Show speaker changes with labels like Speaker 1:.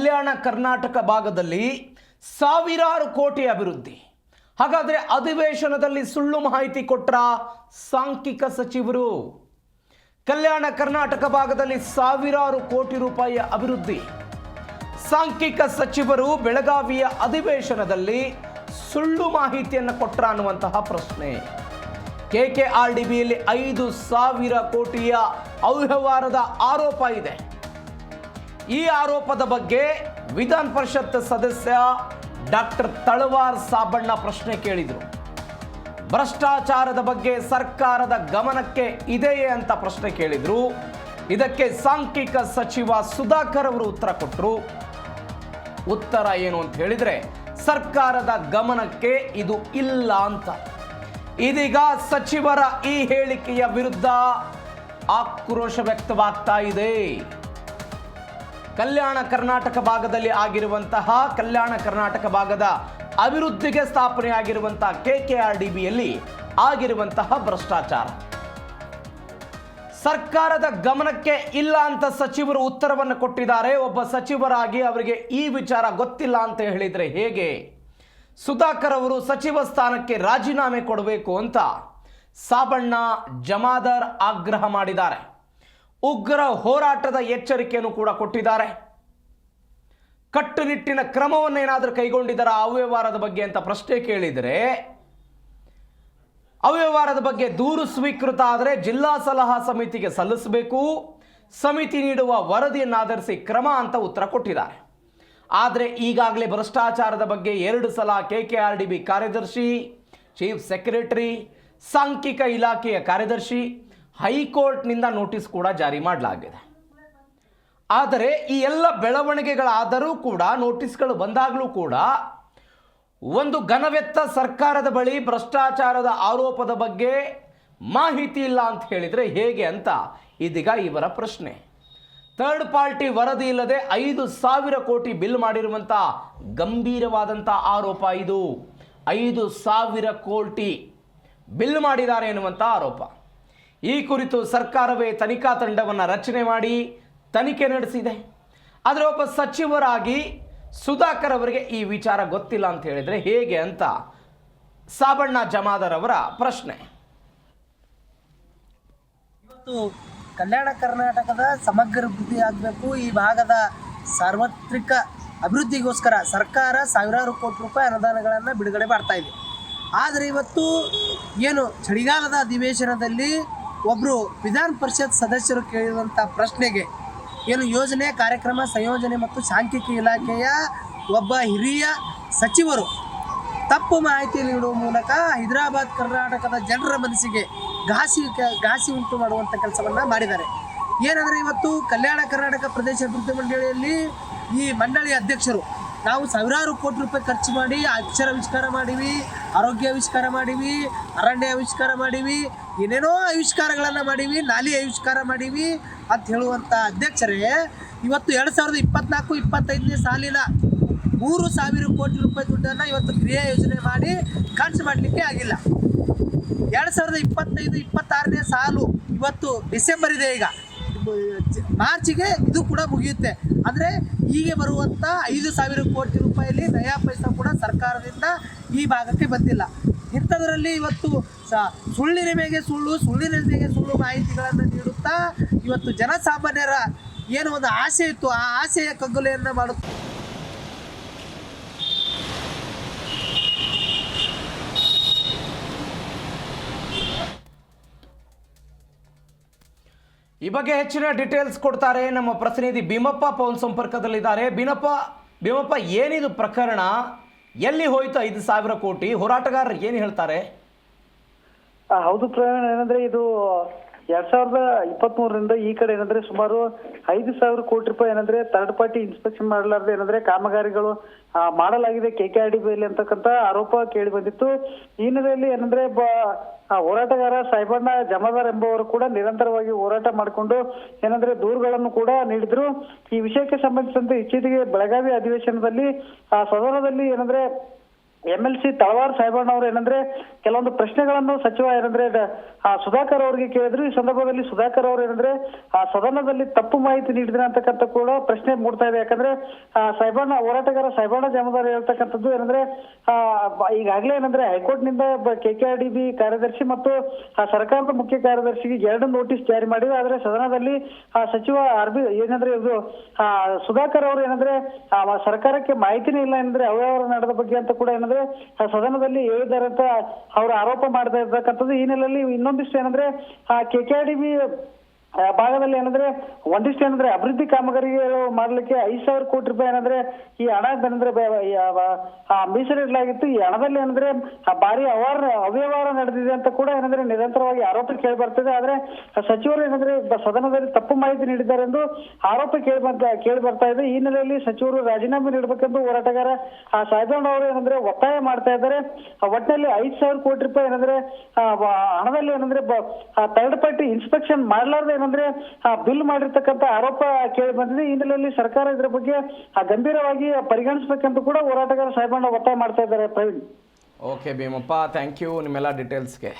Speaker 1: ಕಲ್ಯಾಣ ಕರ್ನಾಟಕ ಭಾಗದಲ್ಲಿ ಸಾವಿರಾರು ಕೋಟಿ ಅಭಿವೃದ್ಧಿ. ಹಾಗಾದರೆ ಅಧಿವೇಶನದಲ್ಲಿ ಸುಳ್ಳು ಮಾಹಿತಿ ಕೊಟ್ರ ಸಾಂಖ್ಯಿಕ ಸಚಿವರು. ಕಲ್ಯಾಣ ಕರ್ನಾಟಕ ಭಾಗದಲ್ಲಿ ಸಾವಿರಾರು ಕೋಟಿ ರೂಪಾಯಿಯ ಅಭಿವೃದ್ಧಿ. ಸಾಂಖ್ಯಿಕ ಸಚಿವರು ಬೆಳಗಾವಿಯ ಅಧಿವೇಶನದಲ್ಲಿ ಸುಳ್ಳು ಮಾಹಿತಿಯನ್ನು ಕೊಟ್ರ ಅನ್ನುವಂತಹ ಪ್ರಶ್ನೆ. KKRDBಯಲ್ಲಿ 5,000 ಕೋಟಿಯ ಅವ್ಯವಹಾರದ ಆರೋಪ ಇದೆ. ಈ ಆರೋಪದ ಬಗ್ಗೆ ವಿಧಾನ ಪರಿಷತ್ ಸದಸ್ಯ ಡಾಕ್ಟರ್ ತಳವಾರ್ ಸಾಬಣ್ಣ ಪ್ರಶ್ನೆ ಕೇಳಿದರು. ಭ್ರಷ್ಟಾಚಾರದ ಬಗ್ಗೆ ಸರ್ಕಾರದ ಗಮನಕ್ಕೆ ಇದೆಯೇ ಅಂತ ಪ್ರಶ್ನೆ ಕೇಳಿದ್ರು. ಇದಕ್ಕೆ ಸಾಂಖ್ಯಿಕ ಸಚಿವ ಸುಧಾಕರ್ ಅವರು ಉತ್ತರ ಕೊಟ್ಟರು. ಉತ್ತರ ಏನು ಅಂತ ಹೇಳಿದ್ರೆ, ಸರ್ಕಾರದ ಗಮನಕ್ಕೆ ಇದು ಇಲ್ಲ ಅಂತ. ಇದೀಗ ಸಚಿವರ ಈ ಹೇಳಿಕೆಯ ವಿರುದ್ಧ ಆಕ್ರೋಶ ವ್ಯಕ್ತವಾಗ್ತಾ ಇದೆ. ಕಲ್ಯಾಣ ಕರ್ನಾಟಕ ಭಾಗದಲ್ಲಿ ಆಗಿರುವಂತಹ ಕಲ್ಯಾಣ ಕರ್ನಾಟಕ ಭಾಗದ ಅಭಿವೃದ್ಧಿಗೆ ಸ್ಥಾಪನೆಯಾಗಿರುವಂತಹ KKRDBಯಲ್ಲಿ ಆಗಿರುವಂತಹ ಭ್ರಷ್ಟಾಚಾರ ಸರ್ಕಾರದ ಗಮನಕ್ಕೆ ಇಲ್ಲ ಅಂತ ಸಚಿವರು ಉತ್ತರವನ್ನು ಕೊಟ್ಟಿದ್ದಾರೆ. ಒಬ್ಬ ಸಚಿವರಾಗಿ ಅವರಿಗೆ ಈ ವಿಚಾರ ಗೊತ್ತಿಲ್ಲ ಅಂತ ಹೇಳಿದರೆ ಹೇಗೆ? ಸುಧಾಕರ್ ಅವರು ಸಚಿವ ಸ್ಥಾನಕ್ಕೆ ರಾಜೀನಾಮೆ ಕೊಡಬೇಕು ಅಂತ ಸಾಬಣ್ಣ ಜಮಾದಾರ್ ಆಗ್ರಹ ಮಾಡಿದ್ದಾರೆ. ಉಗ್ರ ಹೋರಾಟದ ಎಚ್ಚರಿಕೆಯನ್ನು ಕೂಡ ಕೊಟ್ಟಿದ್ದಾರೆ. ಕಟ್ಟುನಿಟ್ಟಿನ ಕ್ರಮವನ್ನು ಏನಾದರೂ ಕೈಗೊಂಡಿದ್ದಾರೆ ಅವ್ಯವಹಾರದ ಬಗ್ಗೆ ಅಂತ ಪ್ರಶ್ನೆ ಕೇಳಿದರೆ, ಅವ್ಯವಹಾರದ ಬಗ್ಗೆ ದೂರು ಸ್ವೀಕೃತ ಆದರೆ ಜಿಲ್ಲಾ ಸಲಹಾ ಸಮಿತಿಗೆ ಸಲ್ಲಿಸಬೇಕು, ಸಮಿತಿ ನೀಡುವ ವರದಿಯನ್ನು ಆಧರಿಸಿ ಕ್ರಮ ಅಂತ ಉತ್ತರ ಕೊಟ್ಟಿದ್ದಾರೆ. ಆದರೆ ಈಗಾಗಲೇ ಭ್ರಷ್ಟಾಚಾರದ ಬಗ್ಗೆ 2 ಸಲ KKRDB ಕಾರ್ಯದರ್ಶಿ, ಚೀಫ್ ಸೆಕ್ರೆಟರಿ, ಸಾಂಖ್ಯಿಕ ಇಲಾಖೆಯ ಕಾರ್ಯದರ್ಶಿ ಹೈಕೋರ್ಟ್ನಿಂದ ನೋಟಿಸ್ ಕೂಡ ಜಾರಿ ಮಾಡಲಾಗಿದೆ. ಆದರೆ ಈ ಎಲ್ಲ ಬೆಳವಣಿಗೆಗಳಾದರೂ ಕೂಡ, ನೋಟಿಸ್ಗಳು ಬಂದಾಗಲೂ ಕೂಡ ಒಂದು ಘನವೆತ್ತ ಸರ್ಕಾರದ ಬಳಿ ಭ್ರಷ್ಟಾಚಾರದ ಆರೋಪದ ಬಗ್ಗೆ ಮಾಹಿತಿ ಇಲ್ಲ ಅಂತ ಹೇಳಿದರೆ ಹೇಗೆ ಅಂತ ಇದೀಗ ಇವರ ಪ್ರಶ್ನೆ. ಥರ್ಡ್ ಪಾರ್ಟಿ ವರದಿ ಇಲ್ಲದೆ 5,000 ಕೋಟಿ ಬಿಲ್ ಮಾಡಿರುವಂಥ ಗಂಭೀರವಾದಂಥ ಆರೋಪ ಇದು. 5,000 ಕೋಟಿ ಬಿಲ್ ಮಾಡಿದ್ದಾರೆ ಎನ್ನುವಂಥ ಆರೋಪ. ಈ ಕುರಿತು ಸರ್ಕಾರವೇ ತನಿಖಾ ತಂಡವನ್ನು ರಚನೆ ಮಾಡಿ ತನಿಖೆ ನಡೆಸಿದೆ. ಆದರೆ ಒಬ್ಬ ಸಚಿವರಾಗಿ ಸುಧಾಕರ್ ಅವರಿಗೆ ಈ ವಿಚಾರ ಗೊತ್ತಿಲ್ಲ ಅಂತ ಹೇಳಿದರೆ ಹೇಗೆ ಅಂತ ಸಾಬಣ್ಣ ಜಮಾದಾರ್ ಅವರ ಪ್ರಶ್ನೆ.
Speaker 2: ಇವತ್ತು ಕಲ್ಯಾಣ ಕರ್ನಾಟಕದ ಸಮಗ್ರ ಅಭಿವೃದ್ಧಿ ಆಗಬೇಕು, ಈ ಭಾಗದ ಸಾರ್ವತ್ರಿಕ ಅಭಿವೃದ್ಧಿಗೋಸ್ಕರ ಸರ್ಕಾರ ಸಾವಿರಾರು ಕೋಟಿ ರೂಪಾಯಿ ಅನುದಾನಗಳನ್ನು ಬಿಡುಗಡೆ ಮಾಡ್ತಾ ಇದೆ. ಆದರೆ ಇವತ್ತು ಏನು ಚಳಿಗಾಲದ ಅಧಿವೇಶನದಲ್ಲಿ ಒಬ್ಬರು ವಿಧಾನ ಪರಿಷತ್ ಸದಸ್ಯರು ಕೇಳಿರುವಂಥ ಪ್ರಶ್ನೆಗೆ ಏನು ಯೋಜನೆ, ಕಾರ್ಯಕ್ರಮ, ಸಂಯೋಜನೆ ಮತ್ತು ಸಾಂಖ್ಯಿಕ ಇಲಾಖೆಯ ಒಬ್ಬ ಹಿರಿಯ ಸಚಿವರು ತಪ್ಪು ಮಾಹಿತಿ ನೀಡುವ ಮೂಲಕ ಹೈದರಾಬಾದ್ ಕರ್ನಾಟಕದ ಜನರ ಮನಸ್ಸಿಗೆ ಘಾಸಿ ಉಂಟು ಮಾಡುವಂಥ ಕೆಲಸವನ್ನು ಮಾಡಿದ್ದಾರೆ. ಏನಂದರೆ ಇವತ್ತು ಕಲ್ಯಾಣ ಕರ್ನಾಟಕ ಪ್ರದೇಶ ಅಭಿವೃದ್ಧಿ ಮಂಡಳಿಯಲ್ಲಿ ಈ ಮಂಡಳಿಯ ಅಧ್ಯಕ್ಷರು ನಾವು ಸಾವಿರಾರು ಕೋಟಿ ರೂಪಾಯಿ ಖರ್ಚು ಮಾಡಿ ಅಕ್ಷರ ಆವಿಷ್ಕಾರ ಮಾಡೀವಿ, ಆರೋಗ್ಯ ಆವಿಷ್ಕಾರ ಮಾಡೀವಿ, ಅರಣ್ಯ ಆವಿಷ್ಕಾರ ಮಾಡೀವಿ, ಏನೇನೋ ಆವಿಷ್ಕಾರಗಳನ್ನು ಮಾಡೀವಿ, ನಾಲಿ ಆವಿಷ್ಕಾರ ಮಾಡೀವಿ ಅಂತ ಹೇಳುವಂಥ ಅಧ್ಯಕ್ಷರೇ ಇವತ್ತು 2024-25ನೇ ಸಾಲಿನ 3,000 ಕೋಟಿ ರೂಪಾಯಿ ದುಡ್ಡನ್ನು ಇವತ್ತು ಕ್ರಿಯಾ ಯೋಜನೆ ಮಾಡಿ ಖರ್ಚು ಮಾಡಲಿಕ್ಕೆ ಆಗಿಲ್ಲ. 2025-26ನೇ ಸಾಲು ಇವತ್ತು ಡಿಸೆಂಬರ್ ಇದೆ, ಈಗ ಮಾರ್ಚಿಗೆ ಇದು ಕೂಡ ಮುಗಿಯುತ್ತೆ. ಅಂದರೆ ಹೀಗೆ ಬರುವಂಥ 5,000 ಕೋಟಿ ರೂಪಾಯಿಯಲ್ಲಿ ನಯಾ ಪೈಸಾ ಕೂಡ ಸರ್ಕಾರದಿಂದ ಈ ಭಾಗಕ್ಕೆ ಬಂದಿಲ್ಲ. ಇಂಥದ್ರಲ್ಲಿ ಇವತ್ತು ಸುಳ್ಳಿನ ಮೇಲೆ ಸುಳ್ಳು ಮಾಹಿತಿಗಳನ್ನು ನೀಡುತ್ತಾ ಇವತ್ತು ಜನಸಾಮಾನ್ಯರ ಏನು ಒಂದು ಆಸೆ ಇತ್ತು ಆ ಆಸೆಯ ಕಗ್ಗೊಲೆಯನ್ನು ಮಾಡುತ್ತೆ.
Speaker 1: ಈ ಬಗ್ಗೆ ಹೆಚ್ಚಿನ ಡೀಟೇಲ್ಸ್ ಕೊಡ್ತಾರೆ ನಮ್ಮ ಪ್ರತಿನಿಧಿ ಭೀಮಪ್ಪ ಫೋನ್ ಸಂಪರ್ಕದಲ್ಲಿದ್ದಾರೆ. ಭೀಮಪ್ಪ, ಏನಿದು ಪ್ರಕರಣ? ಎಲ್ಲಿ ಹೋಯ್ತು 5,000 ಕೋಟಿ? ಹೋರಾಟಗಾರರು ಏನು ಹೇಳ್ತಾರೆ?
Speaker 3: ಹೌದು ಪ್ರಯಾಣ, ಏನಂದ್ರೆ ಇದು 2023ರಿಂದ ಈ ಕಡೆ ಏನಂದ್ರೆ ಸುಮಾರು 5,000 ಕೋಟಿ ರೂಪಾಯಿ ಏನಂದ್ರೆ ಥರ್ಡ್ ಪಾರ್ಟಿ ಇನ್ಸ್ಪೆಕ್ಷನ್ ಮಾಡಲಾರ್ದೆ ಏನಂದ್ರೆ ಕಾಮಗಾರಿಗಳು ಮಾಡಲಾಗಿದೆ KKRDBಯಲ್ಲಿ ಅಂತಕ್ಕಂಥ ಆರೋಪ ಕೇಳಿ ಬಂದಿತ್ತು. ಈ ಹಿನ್ನೆಲೆಯಲ್ಲಿ ಏನಂದ್ರೆ ಹೋರಾಟಗಾರ ಸಾಯಿಬಣ್ಣ ಜಮಾದಾರ್ ಎಂಬುವರು ಕೂಡ ನಿರಂತರವಾಗಿ ಹೋರಾಟ ಮಾಡಿಕೊಂಡು ಏನಂದ್ರೆ ದೂರುಗಳನ್ನು ಕೂಡ ನೀಡಿದ್ರು. ಈ ವಿಷಯಕ್ಕೆ ಸಂಬಂಧಿಸಿದಂತೆ ಇತ್ತೀಚೆಗೆ ಬೆಳಗಾವಿ ಅಧಿವೇಶನದಲ್ಲಿ ಸದನದಲ್ಲಿ ಏನಂದ್ರೆ MLC ತಳವಾರ್ ಸಾಹೇಬಣ್ಣ ಅವರು ಏನಂದ್ರೆ ಕೆಲವೊಂದು ಪ್ರಶ್ನೆಗಳನ್ನು ಸಚಿವ ಏನಂದ್ರೆ ಸುಧಾಕರ್ ಅವರಿಗೆ ಕೇಳಿದ್ರು. ಈ ಸಂದರ್ಭದಲ್ಲಿ ಸುಧಾಕರ್ ಅವರು ಏನಂದ್ರೆ ಸದನದಲ್ಲಿ ತಪ್ಪು ಮಾಹಿತಿ ನೀಡಿದ್ರೆ ಅಂತಕ್ಕಂಥ ಕೂಡ ಪ್ರಶ್ನೆ ಮೂಡ್ತಾ ಇದೆ. ಯಾಕಂದ್ರೆ ಸಾಹೇಬಣ್ಣ ಹೋರಾಟಗಾರ ಸಾಹೇಬಣ್ಣ ಜಾಮದಾರ್ ಹೇಳ್ತಕ್ಕಂಥದ್ದು ಏನಂದ್ರೆ ಈಗಾಗಲೇ ಏನಂದ್ರೆ ಹೈಕೋರ್ಟ್ ನಿಂದ KKRDB ಕಾರ್ಯದರ್ಶಿ ಮತ್ತು ಸರ್ಕಾರದ ಮುಖ್ಯ ಕಾರ್ಯದರ್ಶಿಗೆ 2 ನೋಟಿಸ್ ಜಾರಿ ಮಾಡಿದೆ. ಆದ್ರೆ ಸದನದಲ್ಲಿ ಸಚಿವ ಏನಂದ್ರೆ ಇದು ಸುಧಾಕರ್ ಅವರು ಏನಂದ್ರೆ ಸರ್ಕಾರಕ್ಕೆ ಮಾಹಿತಿನೇ ಇಲ್ಲ ಏನಂದ್ರೆ ಅವ್ಯವಹಾರ ನಡೆದ ಬಗ್ಗೆ ಅಂತ ಕೂಡ ಏನಂದ್ರೆ ಸದನದಲ್ಲಿ ಹೇಳಿದ್ದಾರೆ ಅಂತ ಅವರು ಆರೋಪ ಮಾಡ್ತಾ ಇರ್ತಕ್ಕಂಥದ್ದು. ಈ ನೆಲೆಯಲ್ಲಿ ಇನ್ನೊಂದಿಷ್ಟು ಏನಂದ್ರೆ KKRDB ಭಾಗದಲ್ಲಿ ಏನಂದ್ರೆ ಒಂದಿಷ್ಟು ಏನಂದ್ರೆ ಅಭಿವೃದ್ಧಿ ಕಾಮಗಾರಿಗಳು ಮಾಡ್ಲಿಕ್ಕೆ 5,000 ಕೋಟಿ ರೂಪಾಯಿ ಏನಂದ್ರೆ ಈ ಹಣ ಏನಂದ್ರೆ ಮೀಸಲಿಡಲಾಗಿತ್ತು. ಈ ಹಣದಲ್ಲಿ ಏನಂದ್ರೆ ಭಾರಿ ಅವ್ಯವಹಾರ ನಡೆದಿದೆ ಅಂತ ಕೂಡ ಏನಂದ್ರೆ ನಿರಂತರವಾಗಿ ಆರೋಪ ಕೇಳಿ ಬರ್ತದೆ. ಆದ್ರೆ ಸಚಿವರು ಏನಂದ್ರೆ ಸದನದಲ್ಲಿ ತಪ್ಪು ಮಾಹಿತಿ ನೀಡಿದ್ದಾರೆ ಎಂದು ಆರೋಪ ಕೇಳಿ ಬರ್ತಾ ಇದೆ. ಈ ನೆಲೆಯಲ್ಲಿ ಸಚಿವರು ರಾಜೀನಾಮೆ ನೀಡಬೇಕೆಂದು ಹೋರಾಟಗಾರ ಸಾಹೇಬಣ್ಣ ಅವರು ಏನಂದ್ರೆ ಒತ್ತಾಯ ಮಾಡ್ತಾ ಇದ್ದಾರೆ. ಒಟ್ಟಿನಲ್ಲಿ 5,000 ಕೋಟಿ ರೂಪಾಯಿ ಏನಂದ್ರೆ ಹಣದಲ್ಲಿ ಏನಂದ್ರೆ ಥರ್ಡ್ ಪಾರ್ಟಿ ಇನ್ಸ್ಪೆಕ್ಷನ್ ಮಾಡಲಾರ್ದೆ ಅಂದ್ರೆ ಬಿಲ್ ಮಾಡಿರ್ತಕ್ಕಂಥ ಆರೋಪ ಕೇಳಿ ಬಂದಿದೆ. ಈ ಹಿನ್ನೆಲೆಯಲ್ಲಿ ಸರ್ಕಾರ ಇದರ ಬಗ್ಗೆ ಗಂಭೀರವಾಗಿ ಪರಿಗಣಿಸಬೇಕಂತ ಕೂಡ ಹೋರಾಟಗಾರ ಸಾಹೇಬಣ್ಣ ಒತ್ತಾಯ ಮಾಡ್ತಾ ಇದ್ದಾರೆ. Praveen.
Speaker 1: Okay Bheemappa, thank you ನಿಮ್ಮೆಲ್ಲ ಡೀಟೇಲ್ಸ್ಗೆ.